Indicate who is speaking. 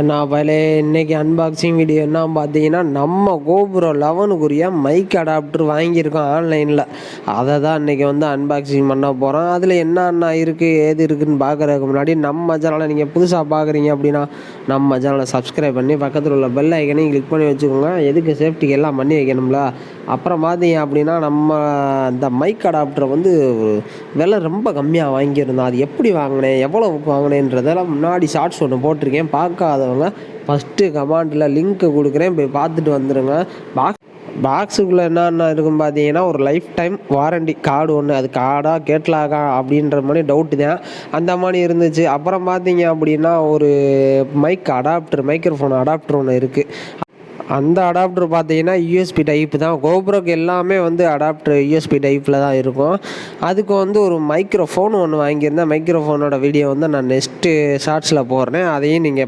Speaker 1: நான் பலே இன்றைக்கி அன்பாக்சிங் வீடியோ என்ன பார்த்தீங்கன்னா, நம்ம GoPro 11க்குரிய மைக் அடாப்டர் வாங்கியிருக்கோம் ஆன்லைனில். அதை தான் இன்றைக்கி வந்து அன்பாக்சிங் பண்ண போகிறோம். அதில் என்னென்ன இருக்குது ஏது இருக்குதுன்னு பார்க்குறதுக்கு முன்னாடி நம்ம சேனலை நீங்கள் புதுசாக பார்க்குறீங்க அப்படின்னா நம்ம சேனலை சப்ஸ்கிரைப் பண்ணி பக்கத்தில் உள்ள பெல் ஐக்கனையும் கிளிக் பண்ணி வச்சுக்கோங்க. எதுக்கு சேஃப்டிக்கு எல்லாம் பண்ணி வைக்கணும்ல. அப்புறம் பார்த்தீங்க அப்படின்னா நம்ம இந்த மைக் அடாப்டரை வந்து விலை ரொம்ப கம்மியாக வாங்கியிருந்தோம். அது எப்படி வாங்கினேன், எவ்வளோவுக்கு வாங்கினேன்றதெல்லாம் முன்னாடி ஷார்ட்ஸ் ஒன்று போட்டிருக்கேன். பார்க்காதவங்க ஃபஸ்ட்டு கமெண்டில் லிங்க்கு கொடுக்குறேன், போய் பார்த்துட்டு வந்துடுங்க. பாக்ஸுக்குள்ளே என்னென்ன இருக்குன்னு பார்த்தீங்கன்னா, ஒரு லைஃப் டைம் வாரண்டி கார்டு ஒன்று, அது கார்டா கேட்லாகா அப்படின்ற மாதிரி டவுட்டு தான், அந்த மாதிரி இருந்துச்சு. அப்புறம் பார்த்தீங்க அப்படின்னா ஒரு மைக்ரோஃபோன் அடாப்டர் ஒன்று இருக்குது. அந்த அடாப்டர் பார்த்தீங்கன்னா யூஎஸ்பி டைப்பு தான். GoProக்கு எல்லாமே வந்து அடாப்டர் யூஎஸ்பி டைப்பில் தான் இருக்கும். அதுக்கு வந்து ஒரு மைக்ரோஃபோன் ஒன்று வாங்கியிருந்தேன். மைக்ரோஃபோனோட வீடியோ வந்து நான் நெக்ஸ்ட்டு ஷார்ட்ஸில் போடுறேன், அதையும் நீங்கள்